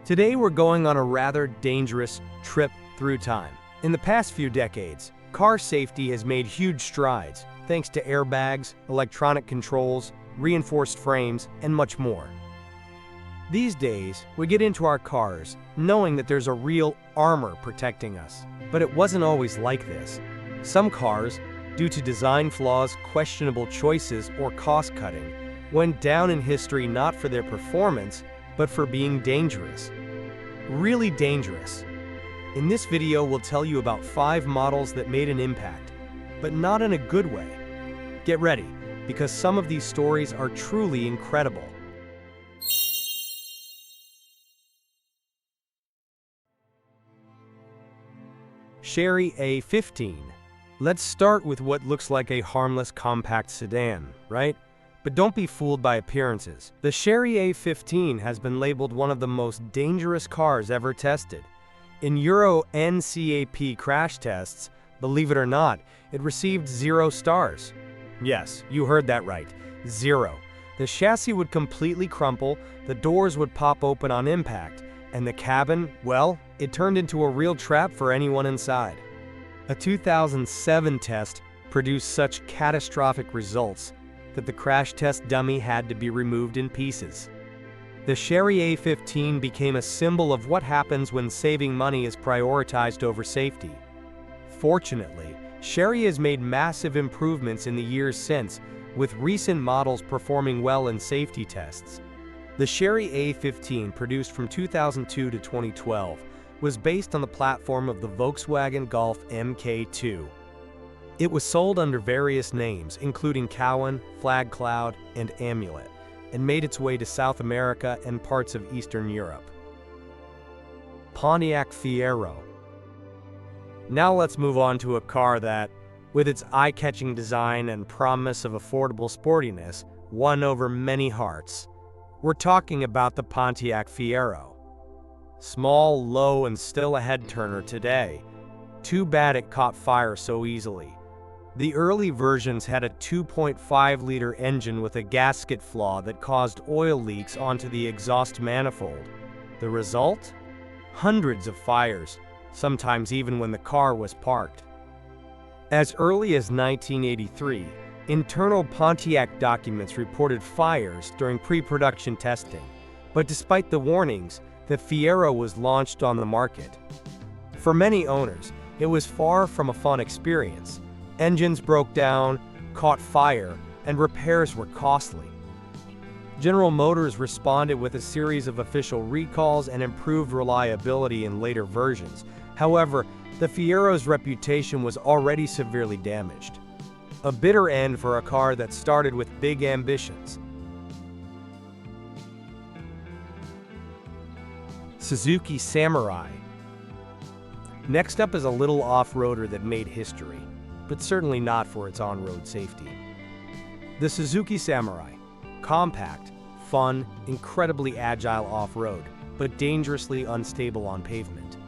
Today we're going on a rather dangerous trip through time. In the past few decades, car safety has made huge strides, thanks to airbags, electronic controls, reinforced frames, and much more. These days, we get into our cars knowing that there's a real armor protecting us. But it wasn't always like this. Some cars, due to design flaws, questionable choices, or cost-cutting, went down in history not for their performance, but for being dangerous. Really dangerous. In this video, we'll tell you about 5 models that made an impact, but not in a good way. Get ready, because some of these stories are truly incredible. Chery A15. Let's start with what looks like a harmless compact sedan, right? But don't be fooled by appearances. The Chery A15 has been labeled one of the most dangerous cars ever tested. In Euro NCAP crash tests, believe it or not, it received 0 stars. Yes, you heard that right, 0. The chassis would completely crumple, the doors would pop open on impact, and the cabin, well, it turned into a real trap for anyone inside. A 2007 test produced such catastrophic results that the crash test dummy had to be removed in pieces. The Chery A15 became a symbol of what happens when saving money is prioritized over safety. Fortunately, Chery has made massive improvements in the years since, with recent models performing well in safety tests. The Chery A15, produced from 2002 to 2012, was based on the platform of the Volkswagen Golf MK2. It was sold under various names, including Cowan, Flag Cloud, and Amulet, and made its way to South America and parts of Eastern Europe. Pontiac Fiero. Now let's move on to a car that, with its eye-catching design and promise of affordable sportiness, won over many hearts. We're talking about the Pontiac Fiero. Small, low, and still a head-turner today. Too bad it caught fire so easily. The early versions had a 2.5-liter engine with a gasket flaw that caused oil leaks onto the exhaust manifold. The result? Hundreds of fires, sometimes even when the car was parked. As early as 1983, internal Pontiac documents reported fires during pre-production testing. But despite the warnings, the Fiero was launched on the market. For many owners, it was far from a fun experience. Engines broke down, caught fire, and repairs were costly. General Motors responded with a series of official recalls and improved reliability in later versions. However, the Fiero's reputation was already severely damaged. A bitter end for a car that started with big ambitions. Suzuki Samurai. Next up is a little off-roader that made history, but certainly not for its on-road safety. The Suzuki Samurai. Compact, fun, incredibly agile off-road, but dangerously unstable on pavement.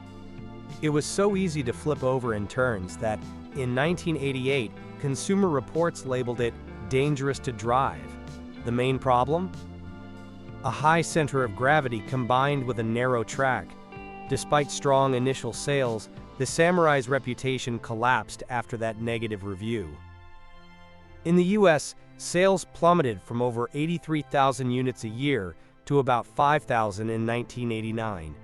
It was so easy to flip over in turns that, in 1988, Consumer Reports labeled it dangerous to drive. The main problem? A high center of gravity combined with a narrow track. Despite strong initial sales, the Samurai's reputation collapsed after that negative review. In the US, sales plummeted from over 83,000 units a year to about 5,000 in 1989.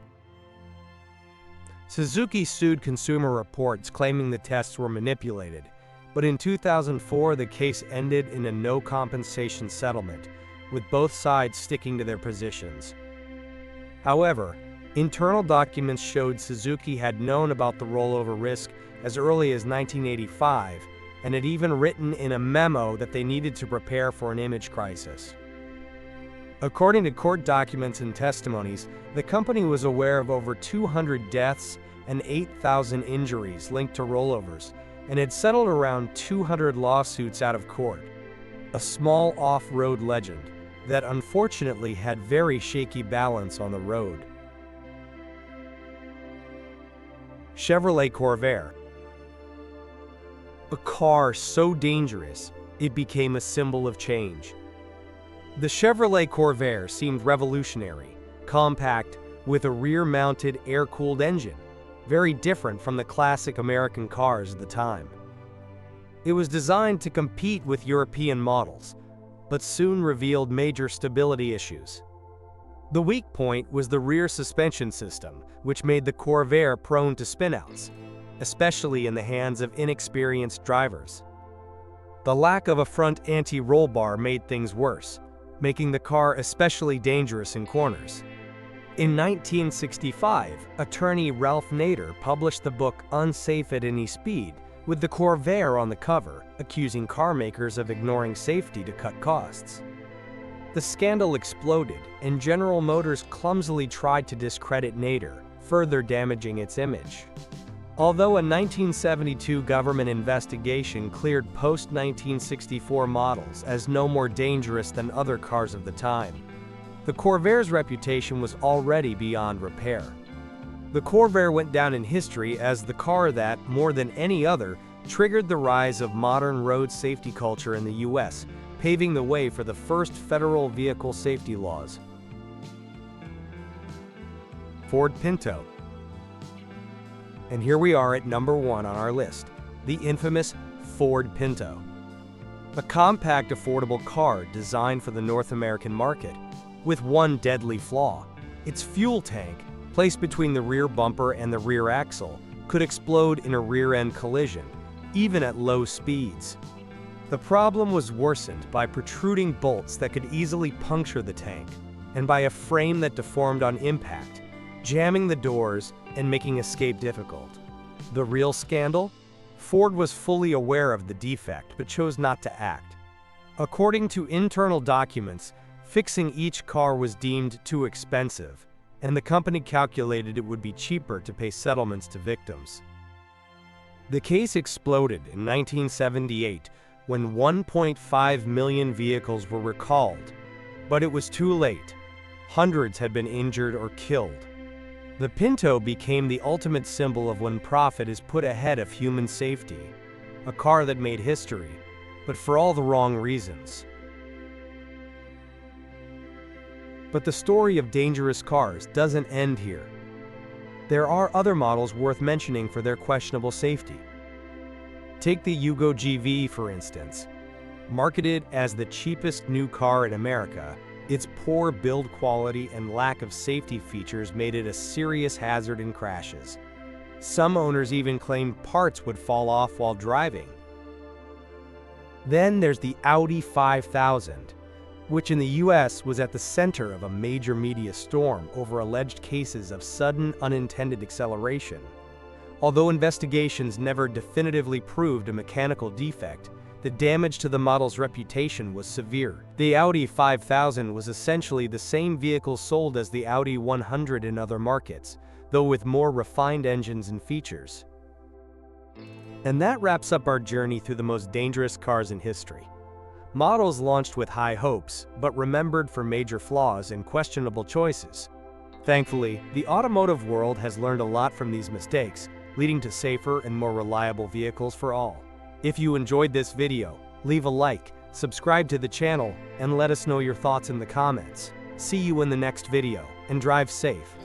Suzuki sued Consumer Reports, claiming the tests were manipulated, but in 2004 the case ended in a no-compensation settlement, with both sides sticking to their positions. However, internal documents showed Suzuki had known about the rollover risk as early as 1985, and had even written in a memo that they needed to prepare for an image crisis. According to court documents and testimonies, the company was aware of over 200 deaths and 8,000 injuries linked to rollovers, and had settled around 200 lawsuits out of court. A small off-road legend that unfortunately had very shaky balance on the road. Chevrolet Corvair. A car so dangerous, it became a symbol of change. The Chevrolet Corvair seemed revolutionary, compact, with a rear-mounted air-cooled engine, very different from the classic American cars of the time. It was designed to compete with European models, but soon revealed major stability issues. The weak point was the rear suspension system, which made the Corvair prone to spinouts, especially in the hands of inexperienced drivers. The lack of a front anti-roll bar made things worse, making the car especially dangerous in corners. In 1965, attorney Ralph Nader published the book Unsafe at Any Speed, with the Corvair on the cover, accusing car makers of ignoring safety to cut costs. The scandal exploded, and General Motors clumsily tried to discredit Nader, further damaging its image. Although a 1972 government investigation cleared post-1964 models as no more dangerous than other cars of the time, the Corvair's reputation was already beyond repair. The Corvair went down in history as the car that, more than any other, triggered the rise of modern road safety culture in the US, paving the way for the first federal vehicle safety laws. Ford Pinto. And here we are at number 1 on our list, the infamous Ford Pinto. A compact, affordable car designed for the North American market, with one deadly flaw: its fuel tank, placed between the rear bumper and the rear axle, could explode in a rear-end collision, even at low speeds. The problem was worsened by protruding bolts that could easily puncture the tank, and by a frame that deformed on impact, jamming the doors and making escape difficult. The real scandal? Ford was fully aware of the defect but chose not to act. According to internal documents, fixing each car was deemed too expensive, and the company calculated it would be cheaper to pay settlements to victims. The case exploded in 1978 when 1.5 million vehicles were recalled, but it was too late. Hundreds had been injured or killed. The Pinto became the ultimate symbol of when profit is put ahead of human safety, a car that made history, but for all the wrong reasons. But the story of dangerous cars doesn't end here. There are other models worth mentioning for their questionable safety. Take the Yugo GV, for instance. Marketed as the cheapest new car in America, its poor build quality and lack of safety features made it a serious hazard in crashes. Some owners even claimed parts would fall off while driving. Then there's the Audi 5000, which in the US was at the center of a major media storm over alleged cases of sudden unintended acceleration. Although investigations never definitively proved a mechanical defect, the damage to the model's reputation was severe. The Audi 5000 was essentially the same vehicle sold as the Audi 100 in other markets, though with more refined engines and features. And that wraps up our journey through the most dangerous cars in history. Models launched with high hopes, but remembered for major flaws and questionable choices. Thankfully, the automotive world has learned a lot from these mistakes, leading to safer and more reliable vehicles for all. If you enjoyed this video, leave a like, subscribe to the channel, and let us know your thoughts in the comments. See you in the next video, and drive safe.